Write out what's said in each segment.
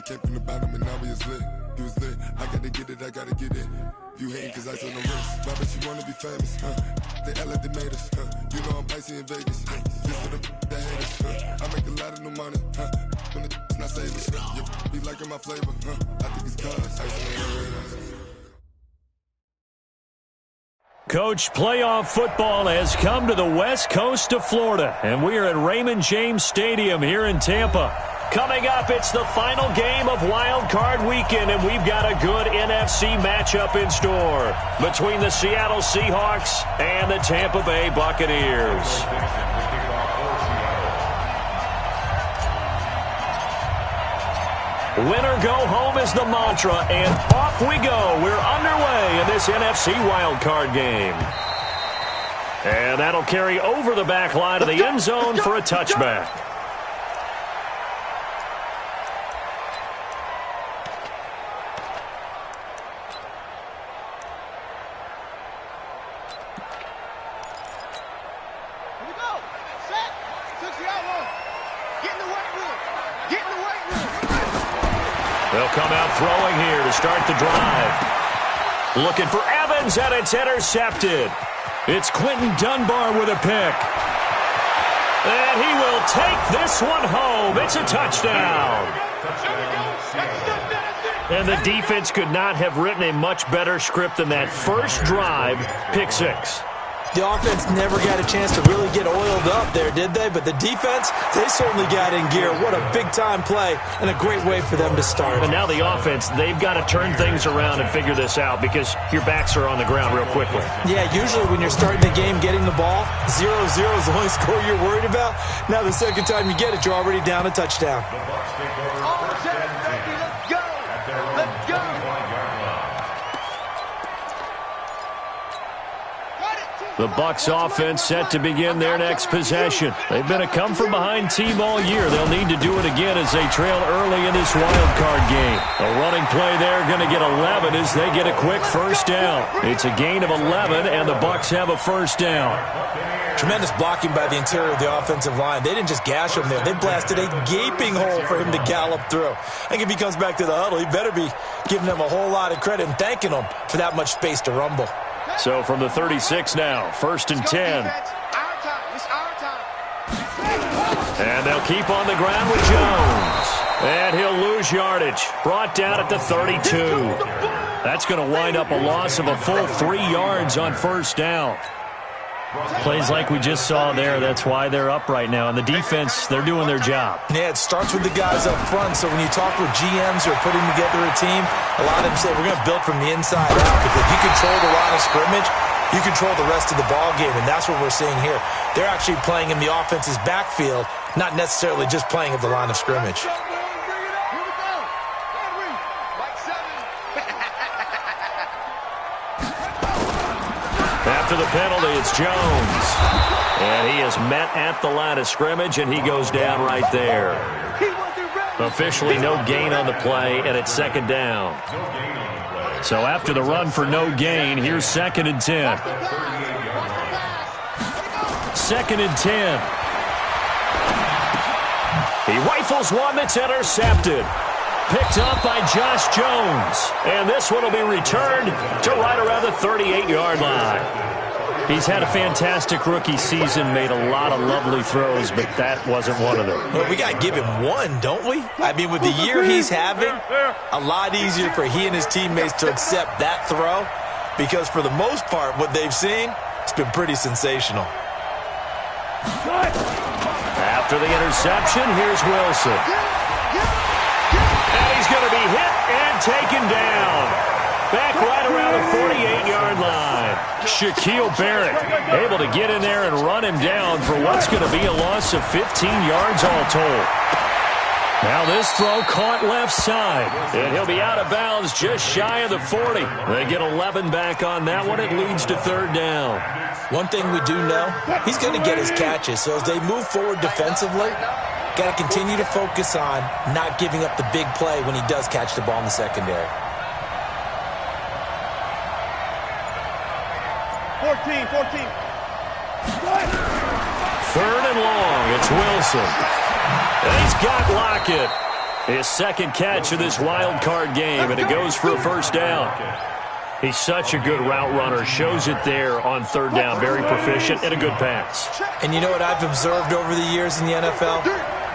came from the bottom and now we is lit. You was lit, I gotta get it, I gotta get it. You hating cause I said no risk. Why bet you wanna be famous, huh? They act like they made us, huh? You know I'm icy in Vegas, huh? This for the that hate us, huh? I make a lot of new money, huh? When it's not saving, huh? You be liking my flavor, huh? I think it's cause ice on the radar. Coach, playoff football has come to the west coast of Florida, and we are at Raymond James Stadium here in Tampa. Coming up, it's the final game of Wild Card Weekend, and we've got a good NFC matchup in store between the Seattle Seahawks and the Tampa Bay Buccaneers. Winner go home is the mantra, and off we go. We're underway in this NFC wildcard game. And that'll carry over the back line of the end zone for a touchback. They'll come out throwing here to start the drive. Looking for Evans, and it's intercepted. It's Quentin Dunbar with a pick. And he will take this one home. It's a touchdown. And the defense could not have written a much better script than that first drive, pick six. The offense never got a chance to really get oiled up there, did they? But the defense, they certainly got in gear. What a big-time play and a great way for them to start. And now the offense, they've got to turn things around and figure this out because your backs are on the ground real quickly. Yeah, usually when you're starting the game, getting the ball, 0-0 is the only score you're worried about. Now the second time you get it, you're already down a touchdown. The Bucs offense set to begin their next possession. They've been a come-from-behind team all year. They'll need to do it again as they trail early in this wild card game. A running play there going to get 11 as they get a quick first down. It's a gain of 11, and the Bucs have a first down. Tremendous blocking by the interior of the offensive line. They didn't just gash him there. They blasted a gaping hole for him to gallop through. I think if he comes back to the huddle, he better be giving them a whole lot of credit and thanking them for that much space to rumble. So from the 36 now, 1st and 10. And they'll keep on the ground with Jones. And he'll lose yardage. Brought down at the 32. That's going to wind up a loss of a full 3 yards on first down. Plays like we just saw there, that's why they're up right now. And the defense, they're doing their job. Yeah, it starts with the guys up front. So when you talk with GMs who are putting together a team, a lot of them say we're going to build from the inside out. Because if you control the line of scrimmage, you control the rest of the ball game. And that's what we're seeing here. They're actually playing in the offense's backfield, not necessarily just playing at the line of scrimmage. After the penalty, it's Jones. And he is met at the line of scrimmage, and he goes down right there. Officially no gain on the play, and it's second down. So after the run for no gain, here's 2nd and 10. 2nd and 10. He rifles one that's intercepted. Picked up by Josh Jones. And this one will be returned to right around the 38-yard line. He's had a fantastic rookie season, made a lot of lovely throws, but that wasn't one of them. Well, we got to give him one, don't we? I mean, with the year he's having, a lot easier for he and his teammates to accept that throw because for the most part, what they've seen, it's been pretty sensational. After the interception, here's Wilson. And he's going to be hit and taken down. Back right around the 48-yard line. Shaquille Barrett able to get in there and run him down for what's going to be a loss of 15 yards all told. Now this throw caught left side. And he'll be out of bounds just shy of the 40. They get 11 back on that one. It leads to third down. One thing we do know, he's going to get his catches. So as they move forward defensively, got to continue to focus on not giving up the big play when he does catch the ball in the secondary. 14. 3rd and long. It's Wilson. And he's got Lockett. His second catch of this wild card game, and it goes for a first down. He's such a good route runner. Shows it there on third down. Very proficient and a good pass. And you know what I've observed over the years in the NFL?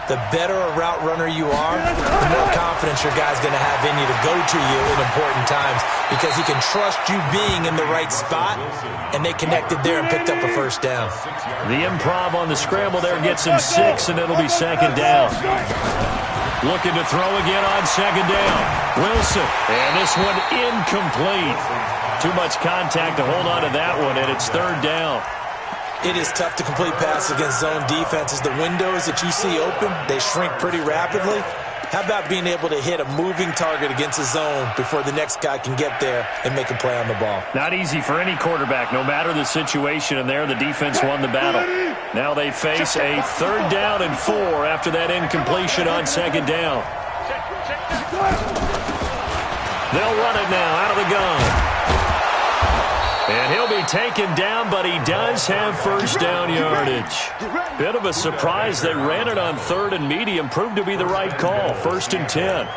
The better a route runner you are, the more confidence your guy's going to have in you to go to you in important times because he can trust you being in the right spot, and they connected there and picked up a first down. The improv on the scramble there gets him 6, and it'll be second down. Looking to throw again on second down. Wilson, and this one incomplete. Too much contact to hold on to that one, and it's third down. It is tough to complete passes against zone defenses. The windows that you see open, they shrink pretty rapidly. How about being able to hit a moving target against a zone before the next guy can get there and make a play on the ball? Not easy for any quarterback, no matter the situation, and there the defense won the battle. Now they face a third down and 4 after that incompletion on second down. They'll run it now out of the gun. And he'll be taken down, but he does have first down yardage. Bit of a surprise. They ran it on third and medium. Proved to be the right call. First and 10.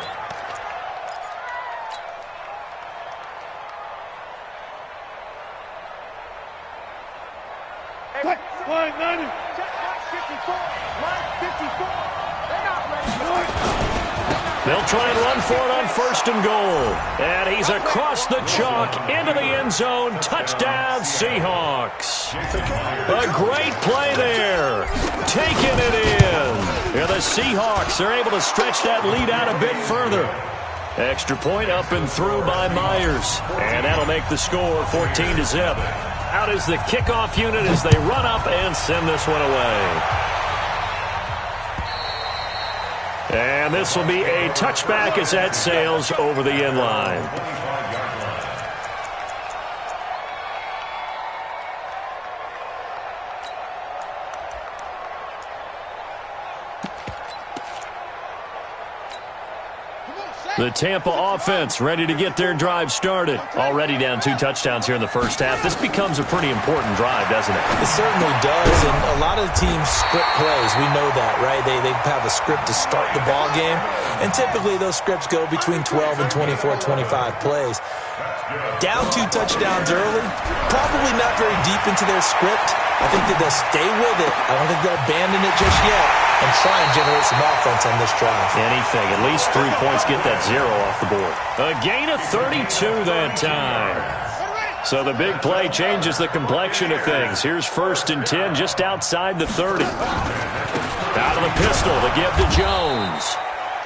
They'll try and run for it on first and goal. And he's across the chalk into the end zone. Touchdown, Seahawks. A great play there. Taking it in. And the Seahawks are able to stretch that lead out a bit further. Extra point up and through by Myers. And that'll make the score 14-0. Out is the kickoff unit as they run up and send this one away. And this will be a touchback as that sails over the end line. The Tampa offense ready to get their drive started. Already down 2 touchdowns here in the first half. This becomes a pretty important drive, doesn't it? It certainly does, and a lot of the teams script plays. We know that, right? They have a script to start the ball game, and typically those scripts go between 12 and 24, 25 plays. Down 2 touchdowns early, probably not very deep into their script. I think that they'll stay with it. I don't think they'll abandon it just yet and try and generate some offense on this drive. Anything. At least 3 points, get that 0 off the board. A gain of 32 that time. So the big play changes the complexion of things. Here's first and 10 just outside the 30. Out of the pistol to give to Jones.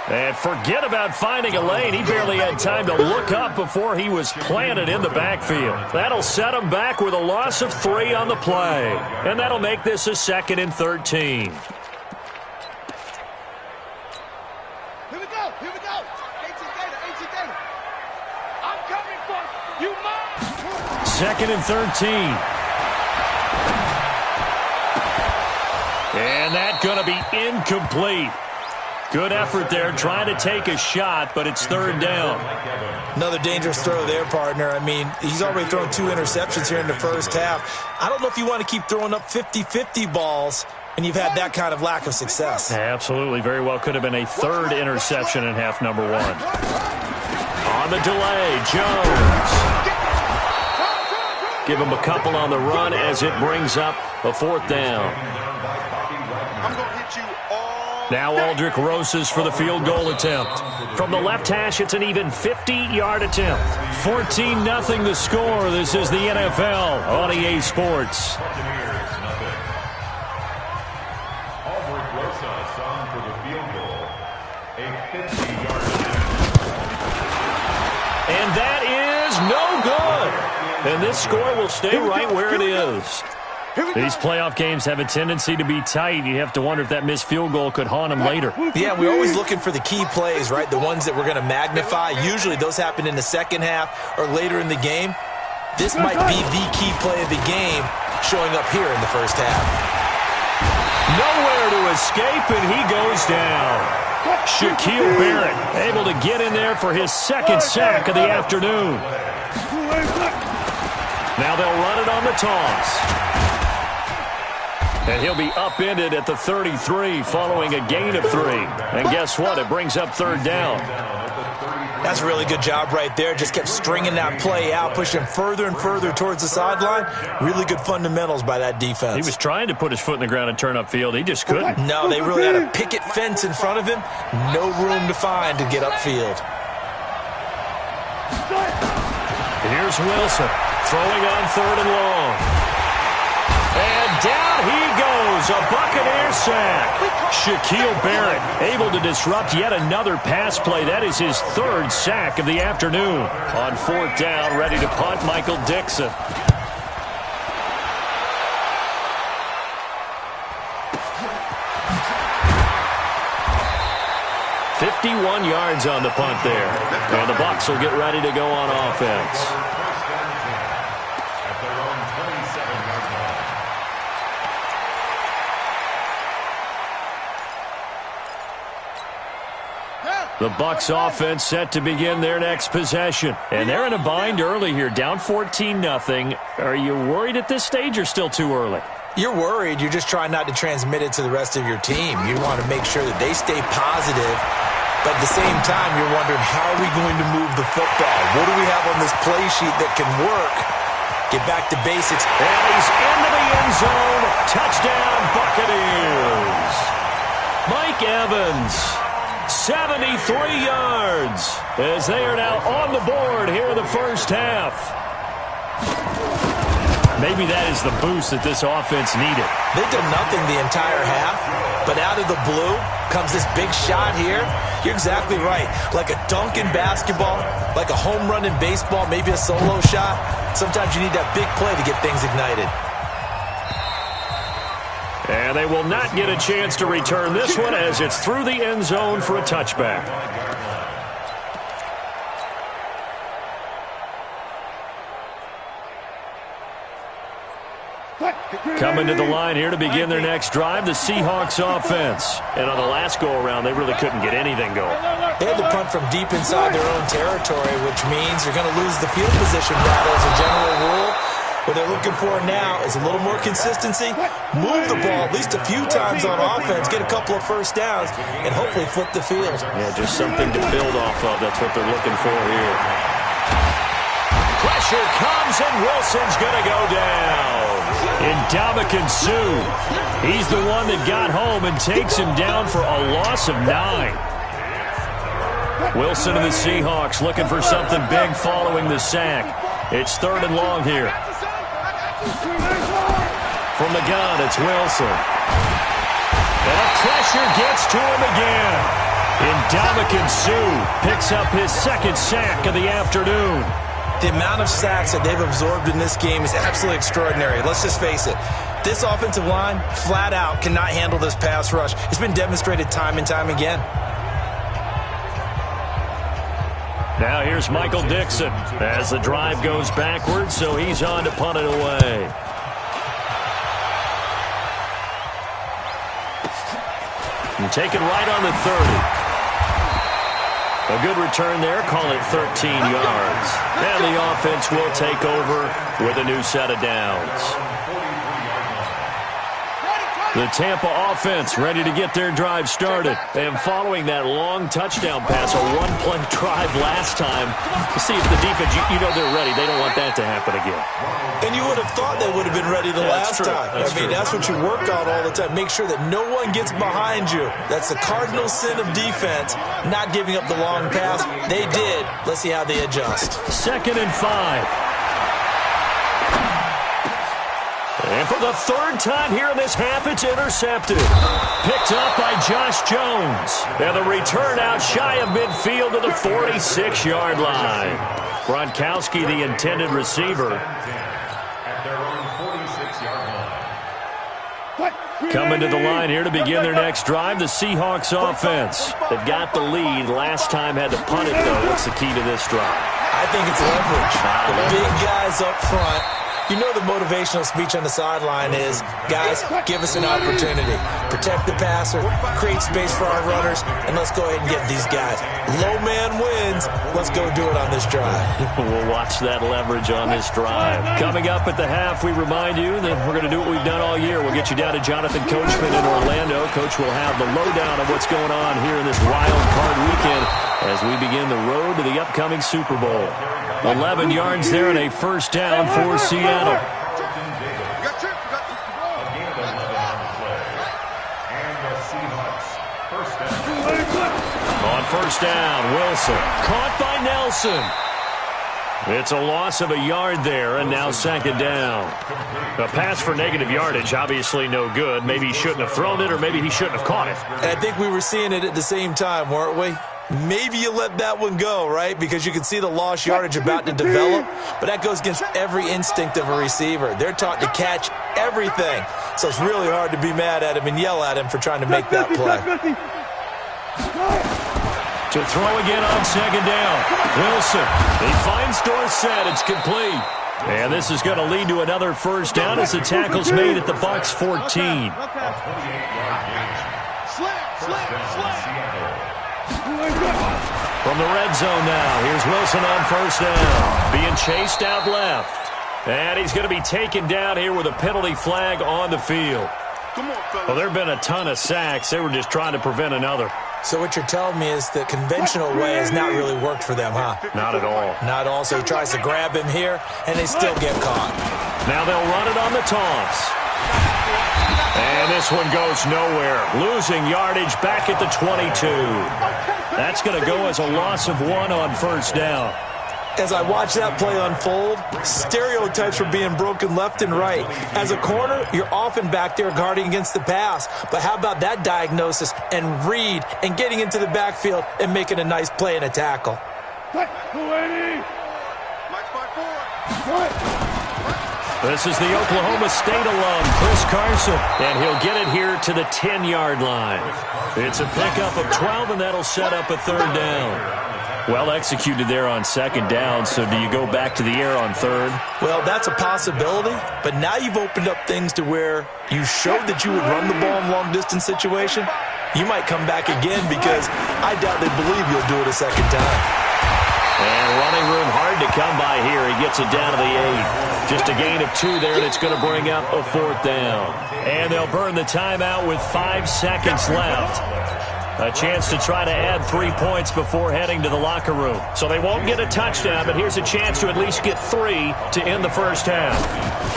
And forget about finding a lane. He barely had time to look up before he was planted in the backfield. That'll set him back with a loss of 3 on the play. And that'll make this a 2nd and 13. Here we go. 18 Gator. I'm coming for you, mom. 2nd and 13. And that's going to be incomplete. Good effort there, trying to take a shot, but it's third down. Another dangerous throw there, partner. I mean, he's already thrown 2 interceptions here in the first half. I don't know if you want to keep throwing up 50-50 balls and you've had that kind of lack of success. Absolutely. Very well could have been a 3rd interception in half number 1. On the delay, Jones. Give him a couple on the run as it brings up a 4th down. I'm going to hit you all. Now Aldrich Rosas for the field goal attempt. From the left hash, it's an even 50-yard attempt. 14-0 the score. This is the NFL on EA Sports. Aldrich Rosas on for the field goal. A 50-yard attempt. And that is no good. And this score will stay right where it is. These playoff games have a tendency to be tight. You have to wonder if that missed field goal could haunt him later. Yeah, we're always looking for the key plays, right? The ones that we're going to magnify. Usually those happen in the second half or later in the game. This might be the key play of the game showing up here in the first half. Nowhere to escape, and he goes down. Shaquille Barrett able to get in there for his 2nd sack of the afternoon. Now they'll run it on the toss. And he'll be upended at the 33 following a gain of 3. And guess what? It brings up third down. That's a really good job right there. Just kept stringing that play out, pushing him further and further towards the sideline. Really good fundamentals by that defense. He was trying to put his foot in the ground and turn upfield. He just couldn't. No, they really had a picket fence in front of him. No room to find to get upfield. Here's Wilson throwing on 3rd and long. And down he goes, a Buccaneer sack. Shaquille Barrett able to disrupt yet another pass play. That is his 3rd sack of the afternoon. On 4th down, ready to punt, Michael Dixon. "51 yards on the punt there. And the Bucs will get ready to go on offense. The Bucs offense set to begin their next possession. And they're in a bind early here, down 14-0. Are you worried at this stage or still too early? You're worried. You're just trying not to transmit it to the rest of your team. You want to make sure that they stay positive. But at the same time, you're wondering, how are we going to move the football? What do we have on this play sheet that can work? Get back to basics. And he's into the end zone. Touchdown, Buccaneers. Mike Evans, 73 yards, as they are now on the board here in the first half. Maybe that is the boost that this offense needed. They did nothing the entire half, but out of the blue comes this big shot here. You're exactly right. Like a dunk in basketball, like a home run in baseball, maybe a solo shot. Sometimes you need that big play to get things ignited. And they will not get a chance to return this one as it's through the end zone for a touchback. Coming to the line here to begin their next drive, the Seahawks offense. And on the last go-around, they really couldn't get anything going. They had to punt from deep inside their own territory, which means you're going to lose the field position battle as a general rule. What they're looking for now is a little more consistency, move the ball at least a few times on offense, get a couple of first downs, and hopefully flip the field. Yeah, just something to build off of. That's what they're looking for here. Pressure comes, and Wilson's going to go down. Ndamukong Suh, he's the one that got home and takes him down for a loss of 9. Wilson and the Seahawks looking for something big following the sack. It's 3rd and long here. From the gun, it's Wilson. And the pressure gets to him again. Ndamukong Suh picks up his 2nd sack of the afternoon. The amount of sacks that they've absorbed in this game is absolutely extraordinary. Let's just face it. This offensive line, flat out, cannot handle this pass rush. It's been demonstrated time and time again. Now here's Michael Dixon as the drive goes backwards, so he's on to punt it away. And taken right on the 30. A good return there, call it 13 yards. And the offense will take over with a new set of downs. The Tampa offense ready to get their drive started. And following that long touchdown pass, a one-play drive last time, to see if the defense, you know they're ready. They don't want that to happen again. And you would have thought they would have been ready the last time. That's what you work on all the time. Make sure that no one gets behind you. That's the cardinal sin of defense, not giving up the long pass. They did. Let's see how they adjust. 2nd and 5. And for the 3rd time here in this half, it's intercepted. Picked up by Josh Jones. And the return out shy of midfield to the 46-yard line. Gronkowski, the intended receiver. Coming to the line here to begin their next drive, the Seahawks offense. They've got the lead. Last time had to punt it, though. What's the key to this drive? I think it's leverage. The big guys up front. You know the motivational speech on the sideline is, guys, give us an opportunity. Protect the passer, create space for our runners, and let's go ahead and get these guys. Low man wins. wins. Let's go do it on this drive. We'll watch that leverage on this drive. Coming up at the half, we remind you that we're going to do what we've done all year. We'll get you down to Jonathan Coachman in Orlando. Coach will have the lowdown of what's going on here in this wild card weekend as we begin the road to the upcoming Super Bowl. 11 yards there and a first down for Seattle. On first down, Wilson. Caught by Nelson. It's a loss of a yard there, and now second down. A pass for negative yardage, obviously no good. Maybe he shouldn't have thrown it, or maybe he shouldn't have caught it. I think we were seeing it at the same time, weren't we? Maybe you let that one go, right? Because you can see the lost yardage about to develop, but that goes against every instinct of a receiver. They're taught to catch everything, so it's really hard to be mad at him and yell at him for trying to make that play. To throw again on second down. Wilson. He finds Dorsett. It's complete. And this is going to lead to another first down as the tackle's made at the Bucs 14. From the red zone now, here's Wilson on first down. Being chased out left. And he's going to be taken down here with a penalty flag on the field. Well, there have been a ton of sacks. They were just trying to prevent another. So what you're telling me is the conventional way has not really worked for them, huh? Not at all. Not at all. So he tries to grab him here, and they still get caught. Now they'll run it on the toss. And this one goes nowhere. Losing yardage back at the 22. That's going to go as a loss of 1 on first down. As I watch that play unfold, stereotypes were being broken left and right. As a corner, you're often back there guarding against the pass. But how about that diagnosis and read and getting into the backfield and making a nice play and a tackle? This is the Oklahoma State alum, Chris Carson, and he'll get it here to the 10-yard line. It's a pickup of 12, and that'll set up a third down. Well executed there on second down, so do you go back to the air on third? Well, that's a possibility, but now you've opened up things to where you showed that you would run the ball in long-distance situation. You might come back again because I doubt they believe you'll do it a second time. And running room hard to come by here. He gets it down to the 8. Just a gain of 2 there, and it's going to bring up a fourth down. And they'll burn the timeout with 5 seconds left. A chance to try to add 3 points before heading to the locker room. So they won't get a touchdown, but here's a chance to at least get 3 to end the first half.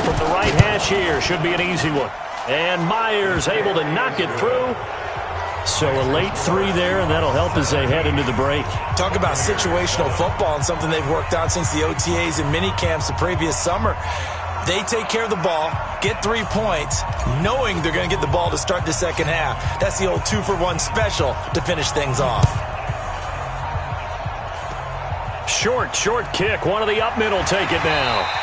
From the right hash here, should be an easy one. And Myers able to knock it through. So a late 3 there, and that'll help as they head into the break. Talk about situational football and something they've worked on since the OTAs and mini camps the previous summer. They take care of the ball, get 3 points, knowing they're going to get the ball to start the second half. That's the old 2-for-1 special to finish things off. Short kick. One of the up middle take it now.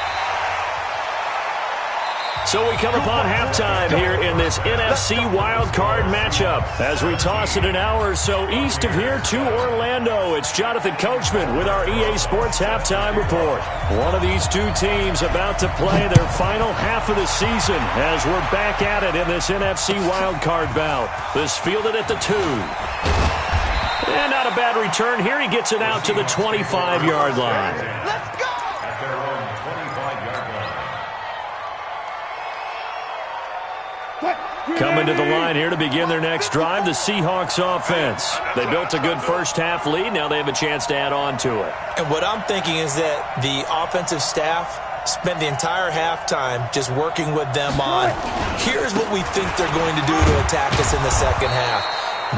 So we come upon halftime here in this NFC wildcard matchup. As we toss it an hour or so east of here to Orlando, it's Jonathan Coachman with our EA Sports Halftime Report. One of these two teams about to play their final half of the season as we're back at it in this NFC wildcard bout. This fielded at the 2. And not a bad return here. He gets it out to the 25-yard line. Let's go! Coming to the line here to begin their next drive, the Seahawks offense. They built a good first half lead. Now they have a chance to add on to it. And what I'm thinking is that the offensive staff spent the entire halftime just working with them on, here's what we think they're going to do to attack us in the second half.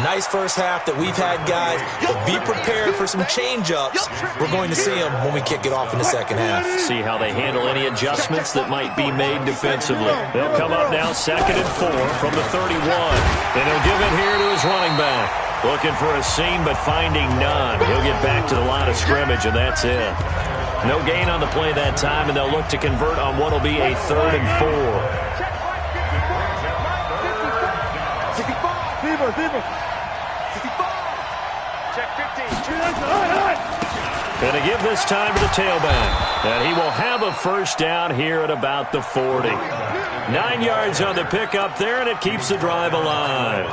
Nice first half that we've had, guys, but be prepared for some change-ups. We're going to see them when we kick it off in the second half. See how they handle any adjustments that might be made defensively. They'll come up now 2nd and 4 from the 31. And he'll give it here to his running back. Looking for a seam, but finding none. He'll get back to the line of scrimmage, and that's it. No gain on the play that time, and they'll look to convert on what will be a 3rd and 4. And to give this time to the tailback. And he will have a first down here at about the 40. 9 yards on the pickup there, and it keeps the drive alive.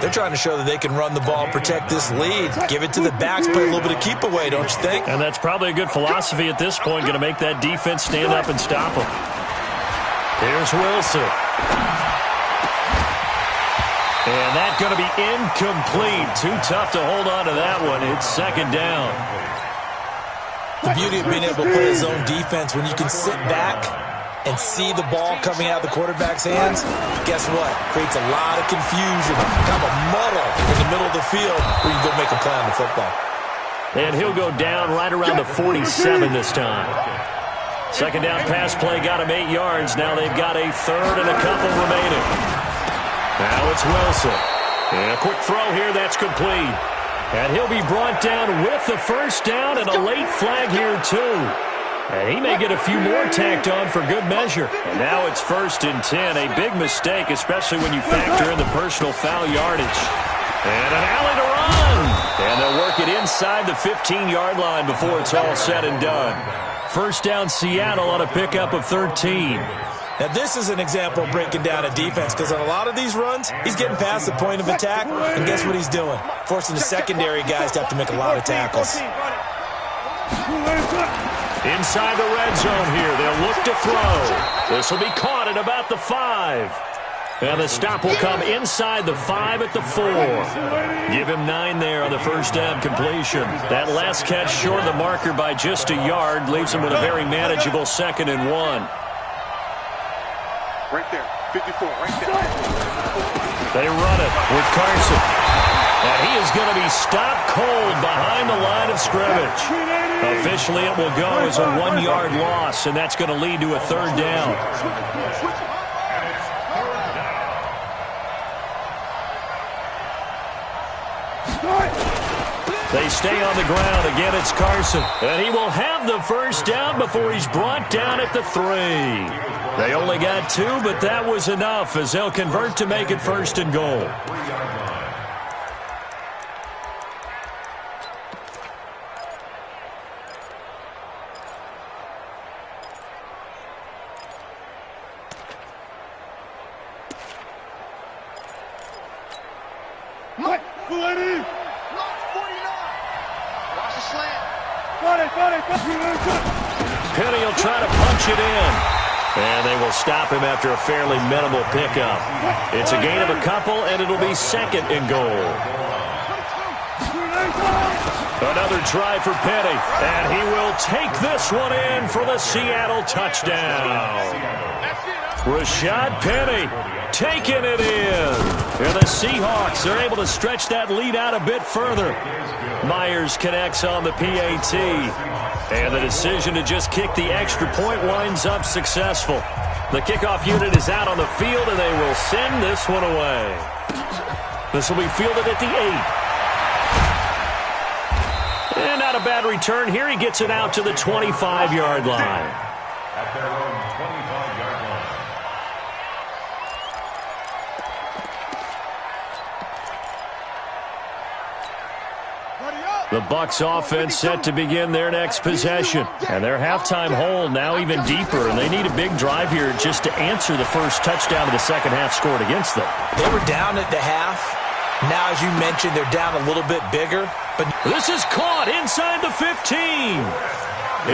They're trying to show that they can run the ball and protect this lead. Give it to the backs, play a little bit of keep away, don't you think? And that's probably a good philosophy at this point, going to make that defense stand up and stop them. Here's Wilson. And that's going to be incomplete. Too tough to hold on to that one. It's second down. The beauty of being able to play zone defense, when you can sit back and see the ball coming out of the quarterback's hands, guess what? Creates a lot of confusion, kind of a muddle in the middle of the field where you go make a play on the football. And he'll go down right around the 47 this time. Second down pass play got him 8 yards. Now they've got a third and a couple remaining. Now it's Wilson. And a quick throw here, that's complete. And he'll be brought down with the first down and a late flag here too. And he may get a few more tacked on for good measure. And now it's 1st and 10. A big mistake, especially when you factor in the personal foul yardage. And an alley to run. And they'll work it inside the 15-yard line before it's all said and done. First down Seattle on a pickup of 13. Now, this is an example of breaking down a defense because on a lot of these runs, he's getting past the point of attack, and guess what he's doing? Forcing the secondary guys to have to make a lot of tackles. Inside the red zone here, they'll look to throw. This will be caught at about the 5. And the stop will come inside the 5 at the 4. Give him 9 there on the first down completion. That last catch short of the marker by just a yard leaves him with a very manageable 2nd and 1. Right there, 54, right there. They run it with Carson. And he is going to be stopped cold behind the line of scrimmage. Officially, it will go as a 1-yard loss, and that's going to lead to a third down. They stay on the ground. Again, it's Carson. And he will have the first down before he's brought down at the 3. They only got 2, but that was enough as they'll convert to make it 1st and goal. Look, 49. Watch the slant. Penny will try to punch it in. And they will stop him after a fairly minimal pickup. It's a gain of a couple, and it'll be 2nd and goal. Another try for Penny, and he will take this one in for the Seattle touchdown. Rashad Penny taking it in. And the Seahawks are able to stretch that lead out a bit further. Myers connects on the PAT. And the decision to just kick the extra point winds up successful. The kickoff unit is out on the field, and they will send this one away. This will be fielded at the 8. And not a bad return here. He gets it out to the 25-yard line. At their own 25-yard line. The Bucs offense set to begin their next possession. And their halftime hole now even deeper, and they need a big drive here just to answer the first touchdown of the second half scored against them. They were down at the half. Now, as you mentioned, they're down a little bit bigger. But this is caught inside the 15.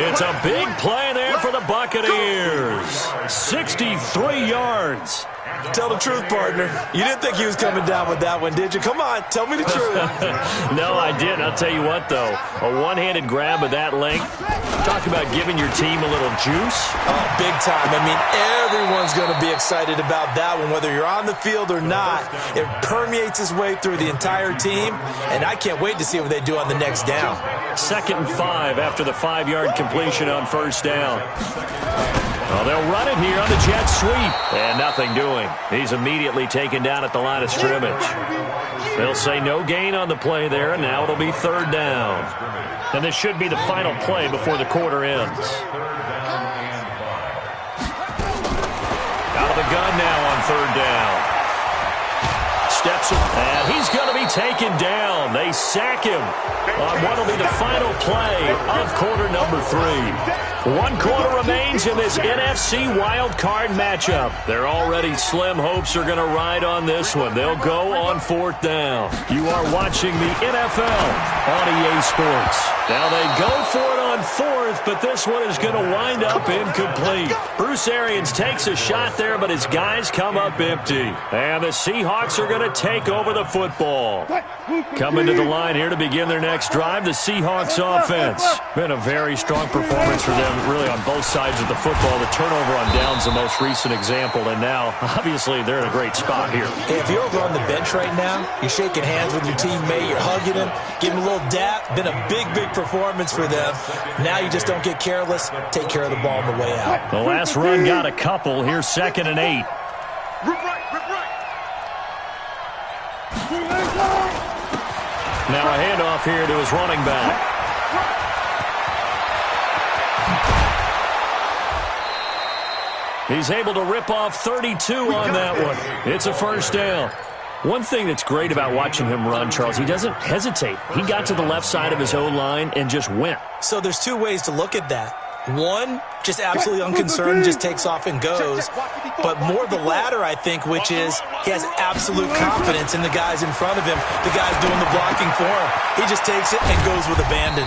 It's a big play there for the Buccaneers. 63 yards. Tell the truth, partner. You didn't think he was coming down with that one, did you? Come on, tell me the truth. No, I didn't. I'll tell you what, though. A one-handed grab of that length. Talk about giving your team a little juice. Oh, big time. I mean, everyone's going to be excited about that one, whether you're on the field or not. It permeates its way through the entire team, and I can't wait to see what they do on the next down. 2nd and 5 after the 5-yard completion on first down. Well, they'll run it here on the jet sweep. And nothing doing. He's immediately taken down at the line of scrimmage. They'll say no gain on the play there, and now it'll be 3rd down. And this should be the final play before the quarter ends. Out of the gun now on 3rd down. steps him. And he's going to be taken down. They sack him on what will be the final play of quarter number 3. 1 quarter remains in this NFC wild card matchup. Their already slim hopes are going to ride on this one. They'll go on 4th down. You are watching the NFL on EA Sports. Now they go for it on 4th, but this one is going to wind up incomplete. Bruce Arians takes a shot there, but his guys come up empty. And the Seahawks are going to take over the football. Coming to the line here to begin their next drive, the Seahawks offense. Been a very strong performance for them, really on both sides of the football. The turnover on downs the most recent example, and now, obviously, they're in a great spot here. Hey, if you're over on the bench right now, you're shaking hands with your teammate, you're hugging him, giving him a little dap. Been a big, big performance for them. Now you just don't get careless. Take care of the ball on the way out. The last run got a couple. Here's 2nd and 8. Now a handoff here to his running back. He's able to rip off 32 on that one. It's a first down. One thing that's great about watching him run, Charles, he doesn't hesitate. He got to the left side of his own line and just went. So there's 2 ways to look at that. One, just absolutely unconcerned, just takes off and goes. But more the latter, I think, which is he has absolute confidence in the guys in front of him, the guys doing the blocking for him. He just takes it and goes with abandon.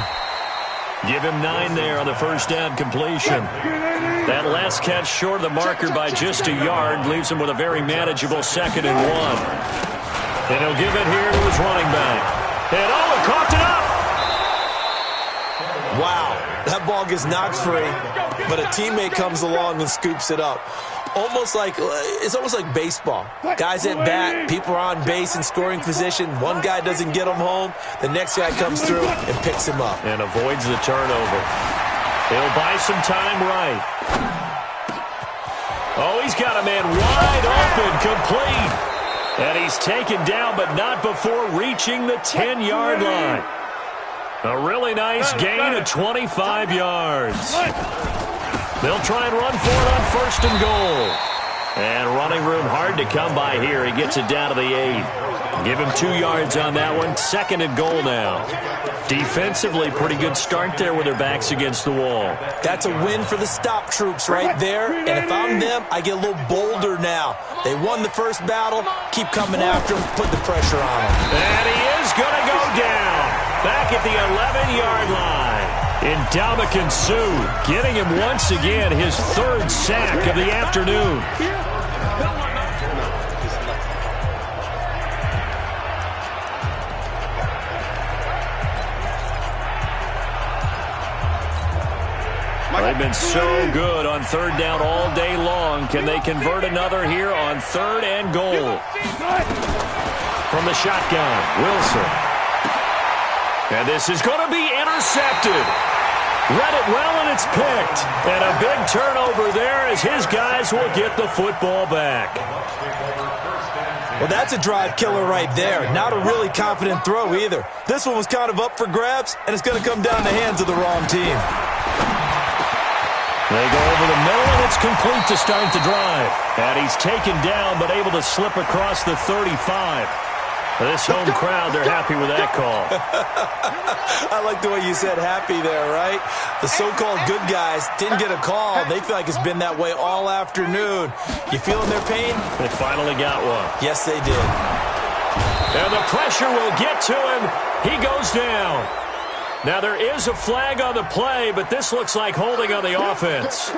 Give him 9 there on the first down completion. That last catch short of the marker by just a yard leaves him with a very manageable 2nd and 1. And he'll give it here to his running back. And it coughed it up! Wow, that ball gets knocked free, but a teammate comes along and scoops it up. It's almost like baseball. Guys at bat, people are on base in scoring position. One guy doesn't get him home. The next guy comes through and picks him up. And avoids the turnover. He'll buy some time right. Oh, he's got a man wide open, complete. And he's taken down, but not before reaching the 10-yard line. A really nice gain of 25 yards. They'll try and run for it on 1st and goal. And running room hard to come by here. He gets it down to the 8. Give him 2 yards on that one. 2nd and goal now. Defensively, pretty good start there with their backs against the wall. That's a win for the stop troops right there. And if I'm them, I get a little bolder now. They won the first battle. Keep coming after them. Put the pressure on them. And he is going to go down. Back at the 11-yard line. Ndamukong Suh getting him once again his 3rd sack of the afternoon. They've been so good on 3rd down all day long. Can they convert another here on 3rd and goal? From the shotgun, Wilson. And this is going to be intercepted. Read it well, and it's picked. And a big turnover there as his guys will get the football back. Well, that's a drive killer right there. Not a really confident throw either. This one was kind of up for grabs, and it's going to come down the hands of the wrong team. They go over the middle, and it's complete to start the drive. And he's taken down, but able to slip across the 35. This home crowd, they're happy with that call. I like the way you said happy there, right? The so-called good guys didn't get a call. They feel like it's been that way all afternoon. You feeling their pain? They finally got one. Yes, they did. And the pressure will get to him. He goes down. Now, there is a flag on the play, but this looks like holding on the offense.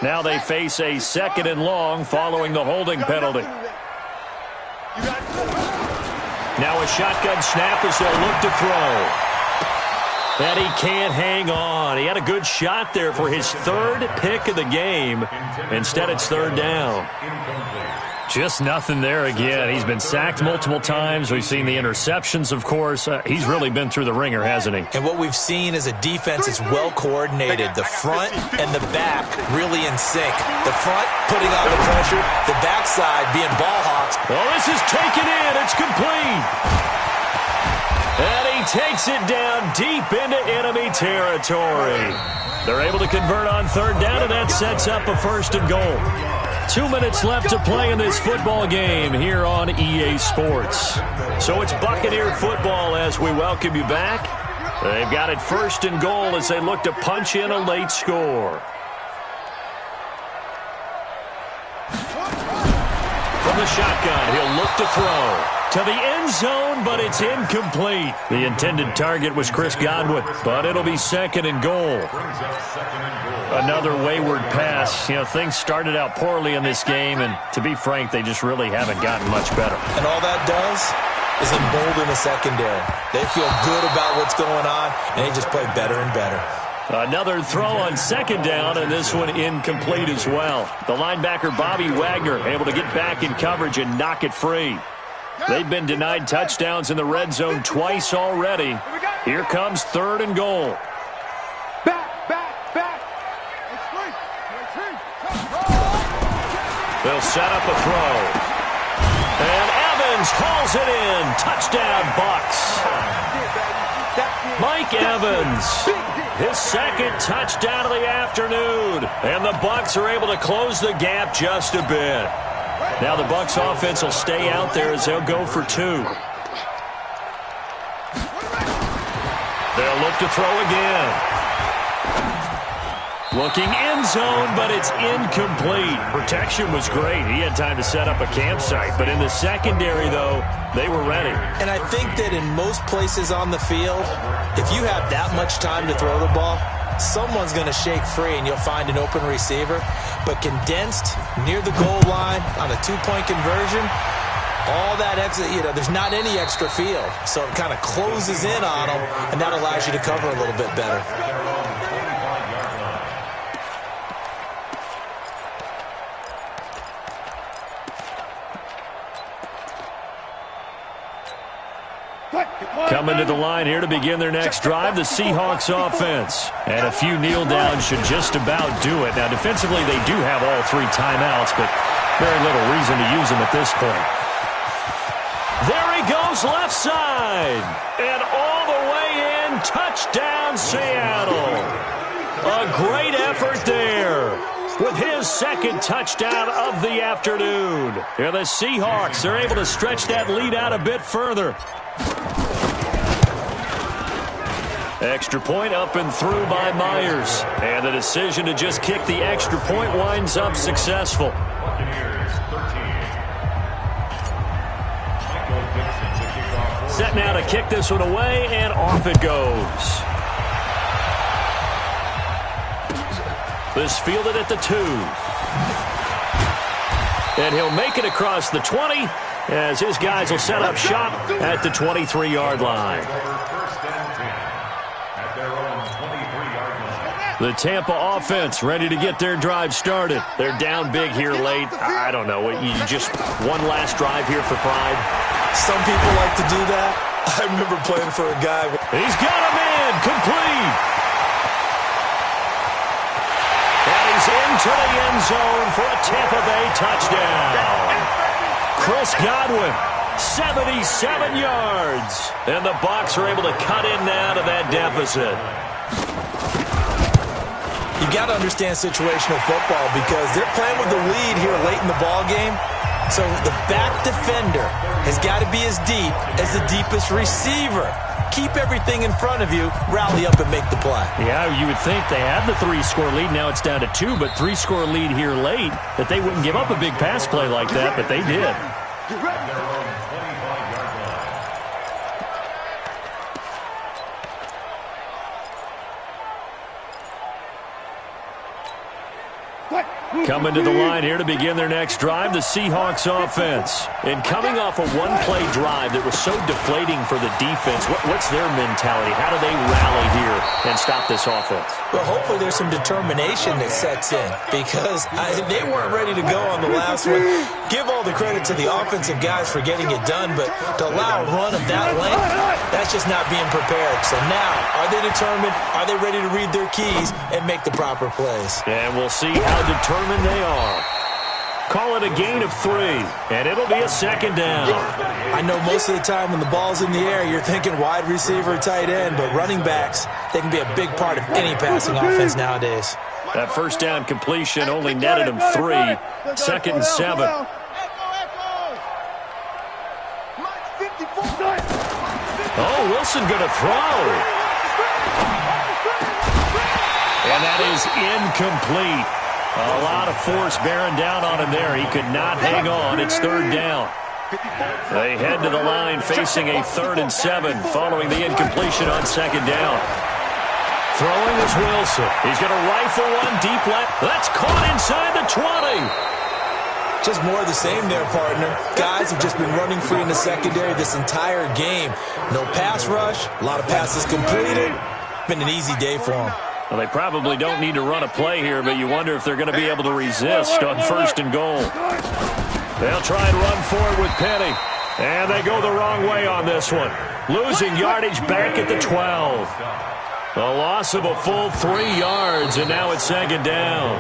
Now they face a 2nd and long following the holding penalty. Now a shotgun snap as they'll look to throw. And he can't hang on. He had a good shot there for his 3rd pick of the game. Instead, it's 3rd down. Just nothing there again. He's been sacked multiple times. We've seen the interceptions, of course. He's really been through the ringer, hasn't he? And what we've seen is a defense that's well coordinated. The front and the back really in sync. The front putting on the pressure. The backside being ball hawks. Well, this is taken in. It's complete. And he takes it down deep into enemy territory. They're able to convert on third down, and that sets up a 1st and goal. 2 minutes left to play in this football game here on EA Sports. So it's Buccaneer football as we welcome you back. They've got it 1st and goal as they look to punch in a late score. From the shotgun, he'll look to throw to the end zone, but it's incomplete. The intended target was Chris Godwin, but it'll be 2nd and goal. Another wayward pass. You know, things started out poorly in this game, and to be frank, they just really haven't gotten much better. And all that does is embolden the secondary. They feel good about what's going on, and they just play better and better. Another throw on 2nd down, and this one incomplete as well. The linebacker, Bobby Wagner, able to get back in coverage and knock it free. They've been denied touchdowns in the red zone twice already. Here comes 3rd and goal. They'll set up a throw. And Evans hauls it in. Touchdown, Bucs. Mike Evans, his 2nd touchdown of the afternoon. And the Bucs are able to close the gap just a bit. Now the Bucs offense will stay out there as they'll go for 2. They'll look to throw again. Looking end zone, but it's incomplete. Protection was great. He had time to set up a campsite. But in the secondary, though, they were ready. And I think that in most places on the field, if you have that much time to throw the ball, someone's going to shake free and you'll find an open receiver. But condensed near the goal line on a 2-point conversion, all that extra, there's not any extra field. So it kind of closes in on them, and that allows you to cover a little bit better. Coming to the line here to begin their next drive, the Seahawks offense. And a few kneel downs should just about do it. Now, defensively, they do have all 3 timeouts, but very little reason to use them at this point. There he goes, left side. And all the way in, touchdown, Seattle. A great effort there with his 2nd touchdown of the afternoon. And the Seahawks are able to stretch that lead out a bit further. Extra point up and through by Myers. And the decision to just kick the extra point winds up successful. Set now to kick this one away, and off it goes. This fielded at the 2. And he'll make it across the 20 as his guys will set up shop at the 23-yard line. The Tampa offense ready to get their drive started. They're down big here late. I don't know. You just one last drive here for pride. Some people like to do that. I remember playing for a guy. He's got him in. Complete. And he's into the end zone for a Tampa Bay touchdown. Chris Godwin, 77 yards. And the Bucs are able to cut in now to that deficit. You got to understand situational football because they're playing with the lead here late in the ball game. So the back defender has got to be as deep as the deepest receiver. Keep everything in front of you, rally up and make the play. Yeah, you would think they had the 3-score lead. Now it's down to 2, but 3-score lead here late, that they wouldn't give up a big pass play like that, but they did. Coming to the line here to begin their next drive, the Seahawks offense. And coming off a one-play drive that was so deflating for the defense, what's their mentality? How do they rally here and stop this offense? Well, hopefully there's some determination that sets in because they weren't ready to go on the last one. Give all the credit to the offensive guys for getting it done, but to allow a run of that length, that's just not being prepared. So now, are they determined? Are they ready to read their keys and make the proper plays? And we'll see how determined they are. Call it a gain of 3, and it'll be a second down. I know most of the time when the ball's in the air, you're thinking wide receiver, tight end, but running backs, they can be a big part of any passing offense nowadays. That first down completion only netted him 3. 2nd and 7. Oh, Wilson going to throw. And that is incomplete. A lot of force bearing down on him there. He could not hang on. It's 3rd down. They head to the line facing a 3rd and 7 following the incompletion on 2nd down. Throwing is Wilson. He's going to rifle one deep left. That's caught inside the 20. Just more of the same there, partner. Guys have just been running free in the secondary this entire game. No pass rush, a lot of passes completed. Been an easy day for them. Well, they probably don't need to run a play here, but you wonder if they're going to be able to resist on 1st and goal. They'll try and run forward with Penny. And they go the wrong way on this one. Losing yardage back at the 12. A loss of a full 3 yards, and now it's 2nd down.